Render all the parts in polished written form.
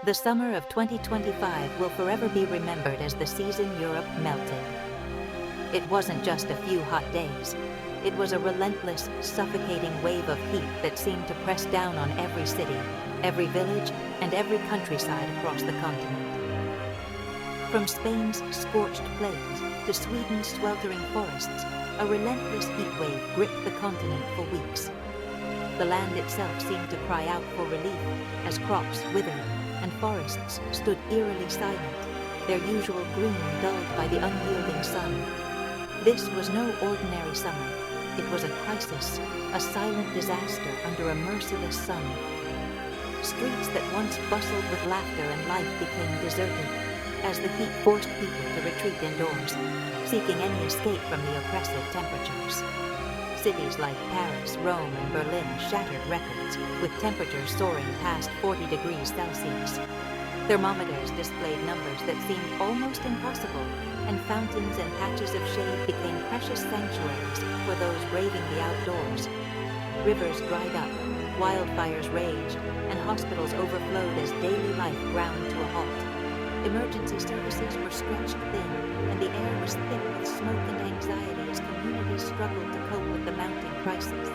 The summer of 2025 will forever be remembered as the season Europe melted. It wasn't just a few hot days. It was a relentless, suffocating wave of heat that seemed to press down on every city, every village, and every countryside across the continent. From Spain's scorched plains to Sweden's sweltering forests, a relentless heat wave gripped the continent for weeks. The land itself seemed to cry out for relief as crops withered and forests stood eerily silent, their usual green dulled by the unyielding sun. This was no ordinary summer. It was a crisis, a silent disaster under a merciless sun. Streets that once bustled with laughter and life became deserted as the heat forced people to retreat indoors, seeking any escape from the oppressive temperatures. Cities like Paris, Rome, and Berlin shattered records, with temperatures soaring past 40 degrees Celsius. Thermometers displayed numbers that seemed almost impossible, and fountains and patches of shade became precious sanctuaries for those braving the outdoors. Rivers dried up, wildfires raged, and hospitals overflowed as daily life ground to a halt. Emergency services were stretched thin, and the air was thick with smoke and anxiety as communities struggled to cope with the mounting crisis.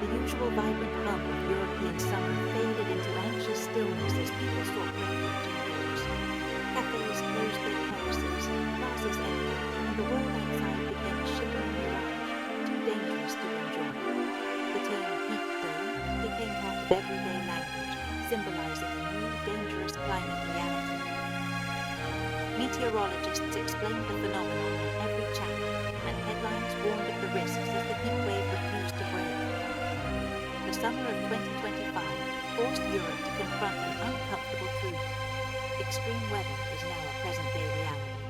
The usual vibrant hum of European summer faded into anxious stillness as people sought refuge indoors. Cafes closed their terraces, plazas emptied, and the world outside became a shivering mirage, too dangerous to enjoy. The term heat dome became part of everyday language, symbolizing a new, dangerous climate reality. Meteorologists explained the phenomenon in every chapter, and headlines warned of the risks as the heat wave refused to break. The summer of 2025 forced Europe to confront an uncomfortable truth. Extreme weather is now a present-day reality.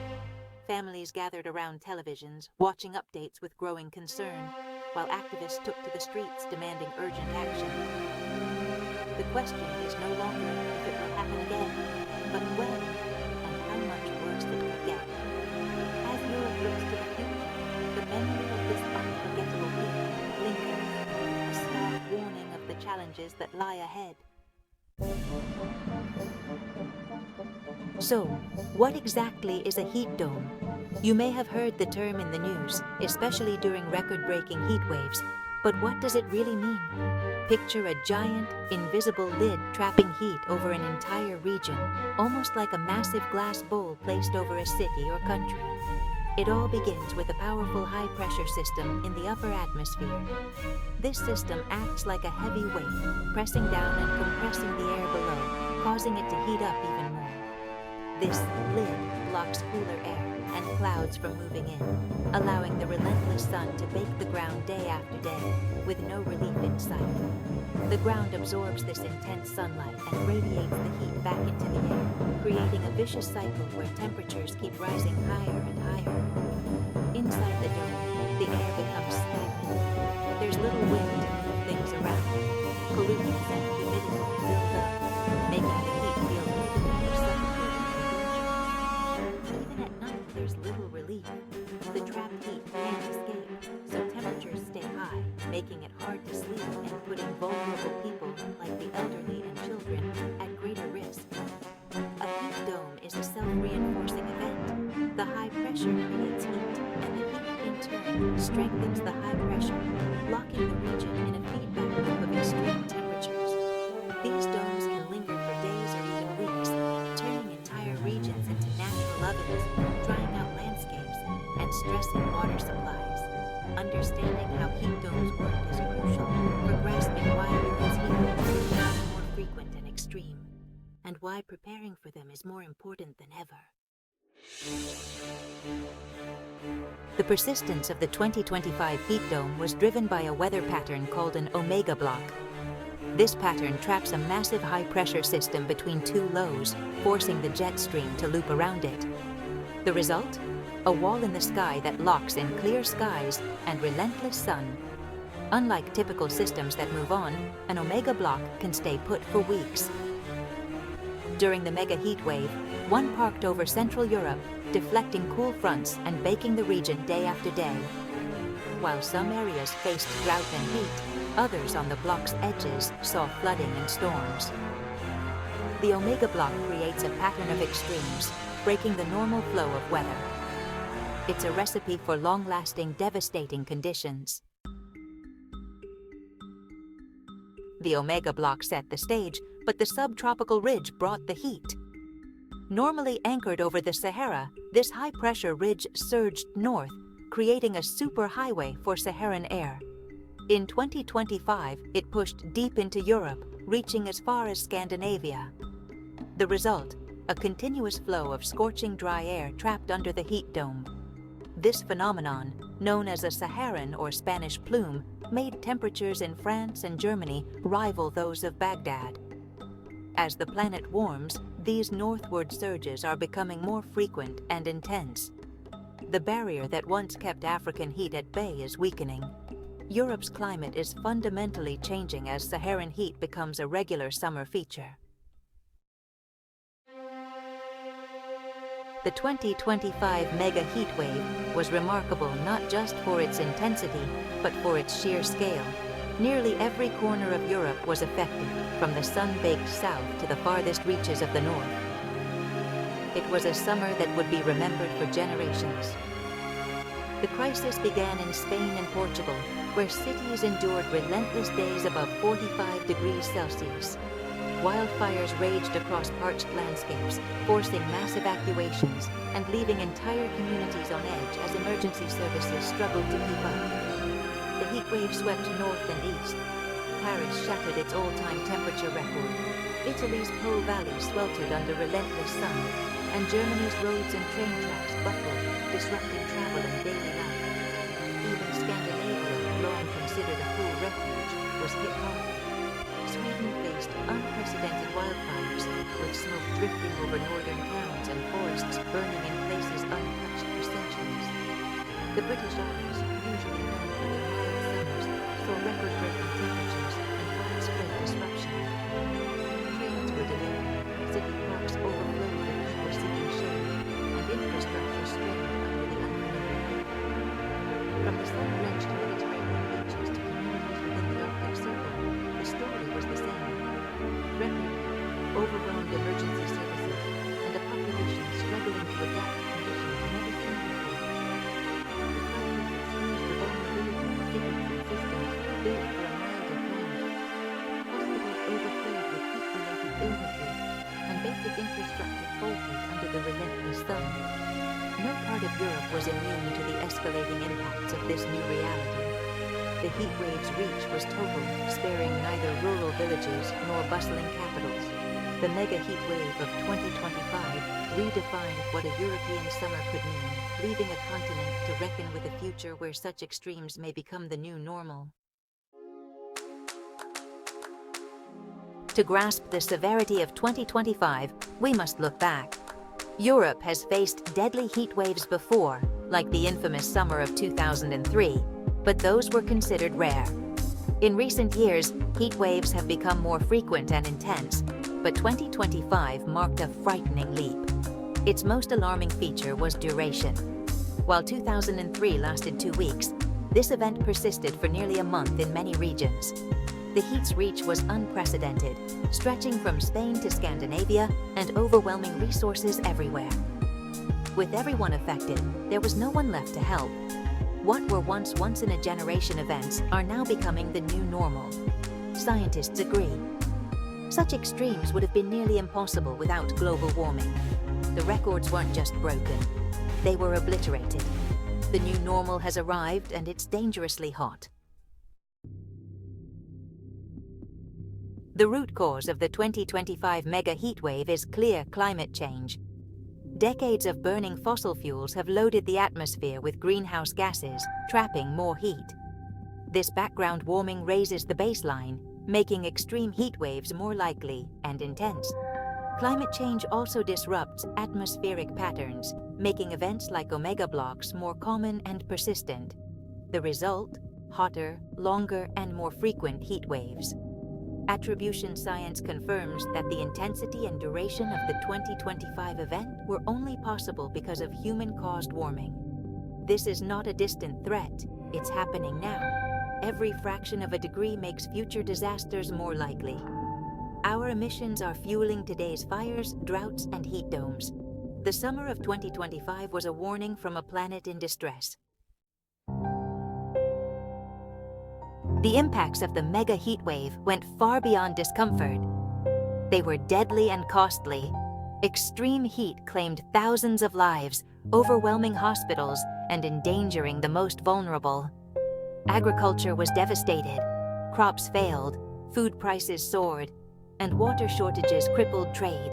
Families gathered around televisions, watching updates with growing concern, while activists took to the streets demanding urgent action. The question is no longer if it will happen again, but when, and how much worse it could get. As Europe looks to the future, the memory of this unforgettable heat lingers, a stark warning of the challenges that lie ahead. So, what exactly is a heat dome? You may have heard the term in the news, especially during record-breaking heat waves, but what does it really mean? Picture a giant, invisible lid trapping heat over an entire region, almost like a massive glass bowl placed over a city or country. It all begins with a powerful high-pressure system in the upper atmosphere. This system acts like a heavy weight, pressing down and compressing the air below, causing it to heat up even more. This lid blocks cooler air and clouds from moving in, allowing the relentless sun to bake the ground day after day, with no relief in sight. The ground absorbs this intense sunlight and radiates the heat back into the air, creating a vicious cycle where temperatures keep rising higher and higher. Inside the dome, the air becomes stagnant. There's little wind to move things around. Pollutants and humidity build up, making the heat feel even more suffocating and dangerous. Even at night, there's little relief. The trapped heat can't escape, so temperatures stay high, making it hard to sleep and putting vulnerable people, like the elderly and children, at greater risk. A heat dome is a self-reinforcing event. The high pressure creates heat, and the heat, in turn, strengthens the high pressure, locking the region in a feedback loop of extreme temperatures. These domes can linger for days or even weeks, turning entire regions into natural ovens, drying out landscapes, and stressing water supplies. Understanding how heat domes work is crucial for grasping why Europe's heat waves are becoming more frequent and extreme, and why preparing for them is more important than ever. The persistence of the 2025 heat dome was driven by a weather pattern called an omega block. This pattern traps a massive high-pressure system between two lows, forcing the jet stream to loop around it. The result? A wall in the sky that locks in clear skies and relentless sun. Unlike typical systems that move on, an omega block can stay put for weeks. During the Mega-Heatwave, one parked over Central Europe, deflecting cool fronts and baking the region day after day. While some areas faced drought and heat, others on the block's edges saw flooding and storms. The Omega Block creates a pattern of extremes, breaking the normal flow of weather. It's a recipe for long-lasting, devastating conditions. The Omega Block set the stage, but the subtropical ridge brought the heat. Normally anchored over the Sahara, this high-pressure ridge surged north, creating a superhighway for Saharan air. In 2025, it pushed deep into Europe, reaching as far as Scandinavia. The result, a continuous flow of scorching dry air trapped under the heat dome. This phenomenon, known as a Saharan or Spanish plume, made temperatures in France and Germany rival those of Baghdad. As the planet warms, these northward surges are becoming more frequent and intense. The barrier that once kept African heat at bay is weakening. Europe's climate is fundamentally changing as Saharan heat becomes a regular summer feature. The 2025 Mega-Heatwave was remarkable not just for its intensity, but for its sheer scale. Nearly every corner of Europe was affected, from the sun-baked south to the farthest reaches of the north. It was a summer that would be remembered for generations. The crisis began in Spain and Portugal, where cities endured relentless days above 45 degrees Celsius. Wildfires raged across parched landscapes, forcing mass evacuations and leaving entire communities on edge as emergency services struggled to keep up. The heatwave swept north and east. Paris shattered its all-time temperature record. Italy's Po Valley sweltered under relentless sun, and Germany's roads and train tracks buckled, disrupting travel and daily life. Even Scandinavia, long considered a cool refuge, was hit hard. Sweden faced unprecedented wildfires, with smoke drifting over northern towns and forests burning in places untouched for centuries. The British Isles, usually known for their mild summers, saw record-breaking temperatures and widespread disruption. Trains were delayed, city parks overflowed with people seeking shade, and infrastructure strained under the unfamiliar heat. From the sun-drenched Mediterranean beaches to communities within the Arctic Circle, the story was the same. Record, overwhelmed emergency services, and a population struggling to adapt to conditions never seen before. The crisis exposed the vulnerability in city-based systems built for a milder climate. Hospitals overflowed with heat-related illnesses, and basic infrastructure faltered under the relentless sun. No part of Europe was immune to the escalating impacts of this new reality. The heatwave's reach was total, sparing neither rural villages nor bustling capitals. The Mega-Heatwave of 2025 redefined what a European summer could mean, leaving a continent to reckon with a future where such extremes may become the new normal. To grasp the severity of 2025, we must look back. Europe has faced deadly heat waves before, like the infamous summer of 2003, but those were considered rare. In recent years, heat waves have become more frequent and intense, but 2025 marked a frightening leap. Its most alarming feature was duration. While 2003 lasted 2 weeks, this event persisted for nearly a month in many regions. The heat's reach was unprecedented, stretching from Spain to Scandinavia and overwhelming resources everywhere. With everyone affected, there was no one left to help. What were once-in-a-generation events are now becoming the new normal. Scientists agree. Such extremes would have been nearly impossible without global warming. The records weren't just broken, they were obliterated. The new normal has arrived and it's dangerously hot. The root cause of the 2025 mega-heatwave is clear climate change. Decades of burning fossil fuels have loaded the atmosphere with greenhouse gases, trapping more heat. This background warming raises the baseline, making extreme heat waves more likely and intense. Climate change also disrupts atmospheric patterns, making events like omega blocks more common and persistent. The result? Hotter, longer, and more frequent heat waves. Attribution science confirms that the intensity and duration of the 2025 event were only possible because of human-caused warming. This is not a distant threat, it's happening now. Every fraction of a degree makes future disasters more likely. Our emissions are fueling today's fires, droughts, and heat domes. The summer of 2025 was a warning from a planet in distress. The impacts of the mega-heatwave went far beyond discomfort. They were deadly and costly. Extreme heat claimed thousands of lives, overwhelming hospitals, and endangering the most vulnerable. Agriculture was devastated. Crops failed, food prices soared, and water shortages crippled trade.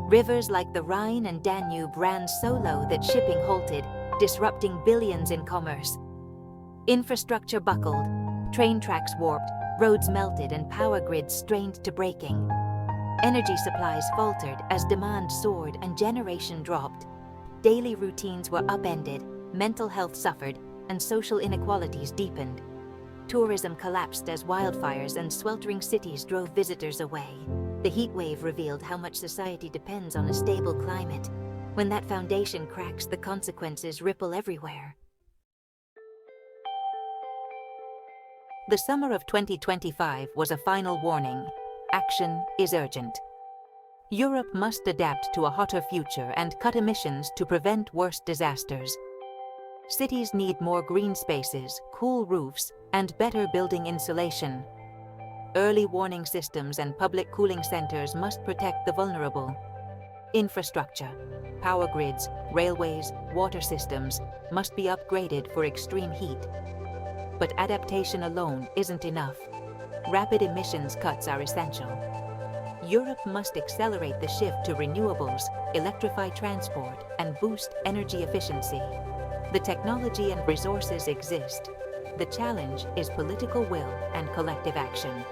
Rivers like the Rhine and Danube ran so low that shipping halted, disrupting billions in commerce. Infrastructure buckled, train tracks warped, roads melted, and power grids strained to breaking. Energy supplies faltered as demand soared and generation dropped. Daily routines were upended, mental health suffered, and social inequalities deepened. Tourism collapsed as wildfires and sweltering cities drove visitors away. The heat wave revealed how much society depends on a stable climate. When that foundation cracks, the consequences ripple everywhere. The summer of 2025 was a final warning. Action is urgent. Europe must adapt to a hotter future and cut emissions to prevent worse disasters. Cities need more green spaces, cool roofs, and better building insulation. Early warning systems and public cooling centers must protect the vulnerable. Infrastructure, power grids, railways, water systems must be upgraded for extreme heat. But adaptation alone isn't enough. Rapid emissions cuts are essential. Europe must accelerate the shift to renewables, electrify transport, and boost energy efficiency. The technology and resources exist. The challenge is political will and collective action.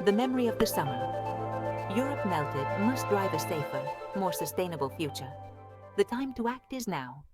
The memory of the summer. Europe melted must drive a safer, more sustainable future. The time to act is now.